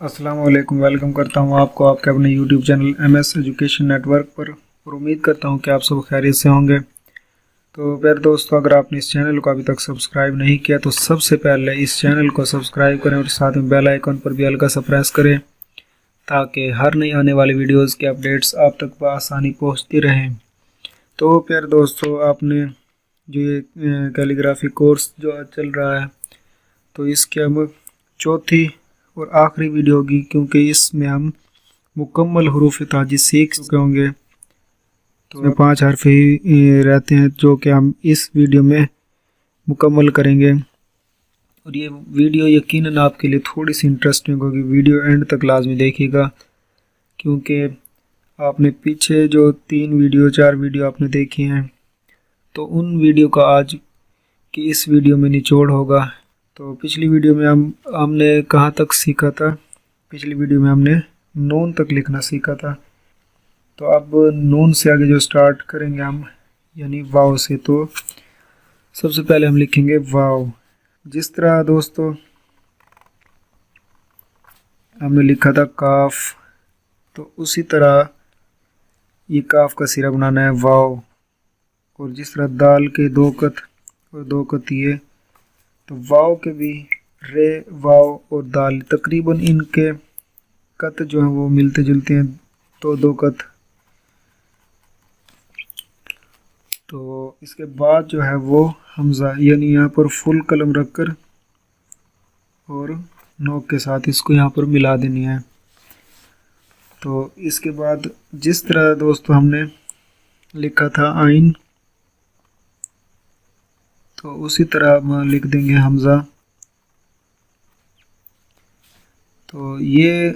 अस्सलाम वालेकुम। वेलकम करता हूँ आपको आपके अपने YouTube channel MS education network पर और उम्मीद करता हूँ कि आप सब खैरियत से होंगे। तो प्यारे दोस्तों, अगर आपने इस चैनल को अभी तक सब्सक्राइब नहीं किया तो सबसे पहले इस चैनल को सब्सक्राइब करें और साथ में बेल आइकन पर भी हल्का सा प्रेस करें ताकि हर नई आने वाली वीडियोज़ के अपडेट्स आप तक बआसानी पहुँचती रहें। तो प्यारे दोस्तों, आपने जो ये कैलीग्राफी कोर्स जो आज चल रहा है, तो इसकी अब चौथी और आखिरी वीडियो होगी, क्योंकि इसमें हम मुकम्मल हरूफ ताजी सीख चुके होंगे। तो इसमें 5 हर्फ ही रहते हैं जो कि हम इस वीडियो में मुकम्मल करेंगे। और ये वीडियो यकीनन आपके लिए थोड़ी सी इंटरेस्टिंग होगी। वीडियो एंड तक लाजमी देखिएगा, क्योंकि आपने पीछे जो 4 वीडियो आपने देखी हैं, तो उन वीडियो का आज की इस वीडियो में निचोड़ होगा। तो पिछली वीडियो में हमने कहाँ तक सीखा था? पिछली वीडियो में हमने नून तक लिखना सीखा था। तो अब नून से आगे जो स्टार्ट करेंगे हम, यानी वाव से। तो सबसे पहले हम लिखेंगे वाव। जिस तरह दोस्तों हमने लिखा था काफ, तो उसी तरह ये काफ का सिरा बनाना है वाव। और जिस तरह दाल के 2 कत और 2 कत ये, तो वाव के भी रे, वाव और दाल तकरीबन इनके कत जो हैं वो मिलते जुलते हैं, तो 2 कत। तो इसके बाद जो है वो हमज़ा, यानी यहाँ पर फुल कलम रखकर और नोक के साथ इसको यहाँ पर मिला देनी है। तो इसके बाद जिस तरह दोस्तों हमने लिखा था आइन, तो उसी तरह हम लिख देंगे हमज़ा। तो ये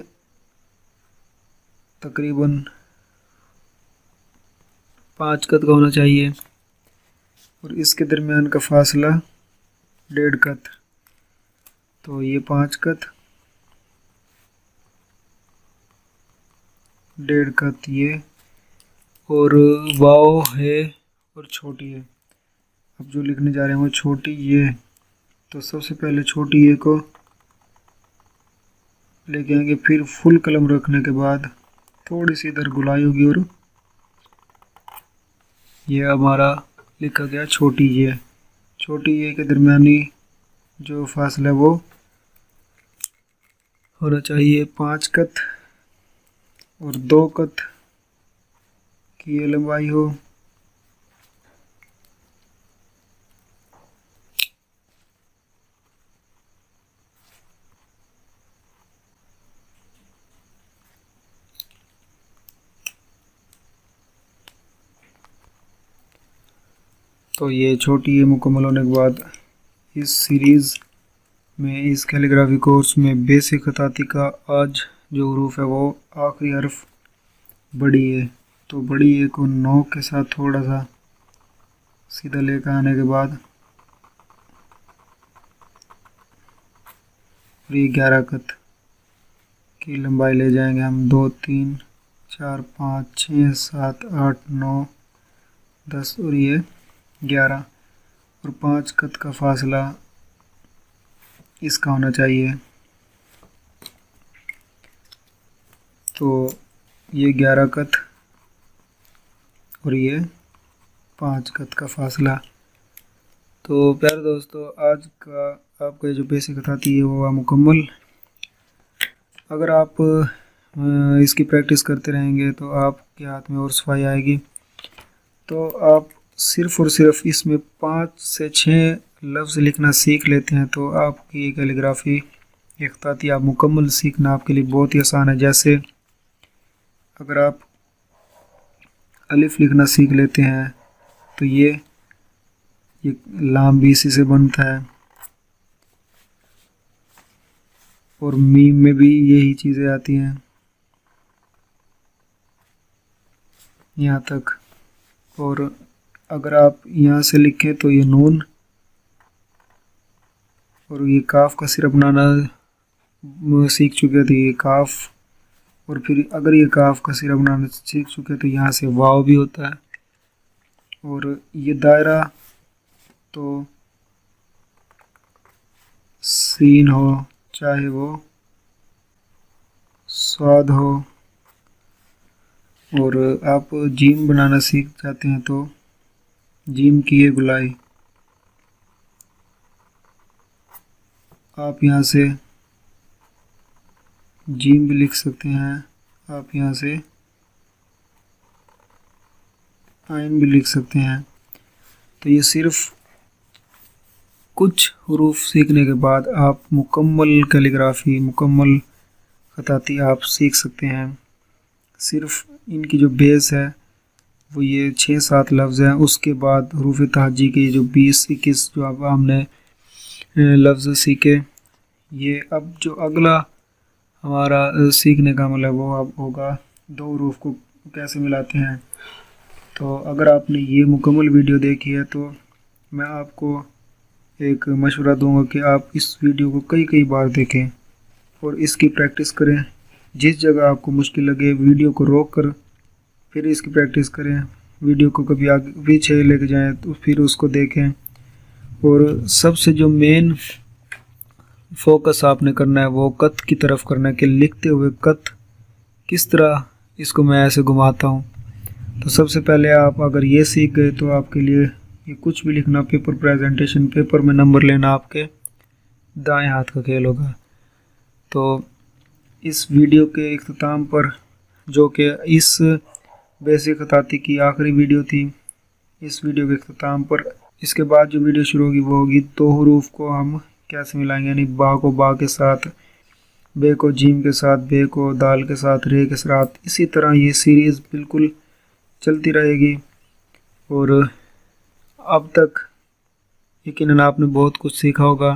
तकरीबन 5 कत का होना चाहिए और इसके दरमियान का फासला 1.5 कत। तो ये 5 कत, 1.5 कत ये, और वाव है और छोटी है। अब जो लिखने जा रहे हैं वो छोटी ये। तो सबसे पहले छोटी ये को लेके आएंगे, फिर फुल कलम रखने के बाद थोड़ी सी इधर गुलाई होगी और ये हमारा लिखा गया छोटी ये। छोटी ये के दरमियानी जो फासला है वो होना चाहिए 5 कत और 2 कत की ये लंबाई हो। तो ये छोटी ये मुकम्मल होने के बाद इस सीरीज़ में, इस कैलीग्राफी कोर्स में बेसिक खताती का आज जो हरूफ है वो आखिरी हर्फ बड़ी है। तो बड़ी ए को नोक के साथ थोड़ा सा सीधा लेकर आने के बाद ये 11 कत की लंबाई ले जाएंगे हम। 2 3 4 5 6 7 8 9 10 और ये 11 और 5 कत का फासला इसका होना चाहिए। तो ये 11 कत और ये 5 कत का फासला। तो प्यारे दोस्तों, आज का आपका जो बेसिक खताती है वो हुआ मुकम्मल। अगर आप इसकी प्रैक्टिस करते रहेंगे तो आपके हाथ में और सफाई आएगी। तो आप सिर्फ़ और सिर्फ इसमें 5 से 6 लफ्ज़ लिखना सीख लेते हैं तो आपकी कैलीग्राफी ये खताती आप मुकम्मल सीखना आपके लिए बहुत ही आसान है। जैसे अगर आप अलिफ लिखना सीख लेते हैं तो ये लाम भी इसी से बनता है, और मीम में भी यही चीज़ें आती हैं यहाँ तक। और अगर आप यहाँ से लिखें तो ये नून, और ये काफ का सिरा बनाना सीख चुके थे, ये काफ। और फिर अगर ये काफ का सिरा बनाना सीख चुके तो यहाँ से वाव भी होता है। और ये दायरा तो सीन हो चाहे वो स्वाद हो, और आप जीम बनाना सीख जाते हैं तो जीम की ये गुलाई आप यहाँ से जीम भी लिख सकते हैं, आप यहाँ से आइन भी लिख सकते हैं। तो ये सिर्फ कुछ हुरूफ सीखने के बाद आप मुकम्मल कैलीग्राफी, मुकम्मल खताती आप सीख सकते हैं। सिर्फ इनकी जो बेस है वो ये 6-7 लफ्ज़ हैं। उसके बाद हुरूफ तहजी के जो 20-21 जो अब हमने लफ्ज़ सीखे, ये अब जो अगला हमारा सीखने का अमल है वो अब होगा 2 हुरूफ को कैसे मिलाते हैं। तो अगर आपने ये मुकम्मल वीडियो देखी है तो मैं आपको एक मशवरा दूंगा कि आप इस वीडियो को कई बार देखें और इसकी प्रैक्टिस करें। जिस जगह आपको मुश्किल लगे वीडियो को रोक कर फिर इसकी प्रैक्टिस करें। वीडियो को कभी आगे पीछे लेके जाएं तो फिर उसको देखें। और सबसे जो मेन फोकस आपने करना है वो कत की तरफ करना है कि लिखते हुए कत किस तरह इसको मैं ऐसे घुमाता हूँ। तो सबसे पहले आप अगर ये सीख गए तो आपके लिए ये कुछ भी लिखना, पेपर प्रेजेंटेशन, पेपर में नंबर लेना आपके दाएं हाथ का खेल होगा। तो इस वीडियो के इख्तिताम पर, जो कि इस बेसिक खताती की आखिरी वीडियो थी, इस वीडियो के इख्तिताम पर इसके बाद जो वीडियो शुरू होगी वो होगी 2 हुरूफ को हम कैसे मिलाएंगे, यानी बा को बा के साथ, बे को जीम के साथ, बे को दाल के साथ, रे के साथ। इसी तरह ये सीरीज़ बिल्कुल चलती रहेगी। और अब तक यकीनन आपने बहुत कुछ सीखा होगा।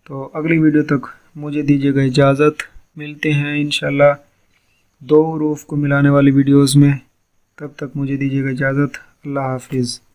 तो अगली वीडियो तक मुझे दीजिएगा इजाज़त। मिलते हैं इंशाल्लाह 2 हुरूफ को मिलाने वाली वीडियोज़ में। तब तक मुझे दीजिएगा इजाज़त। अल्लाह हाफिज़।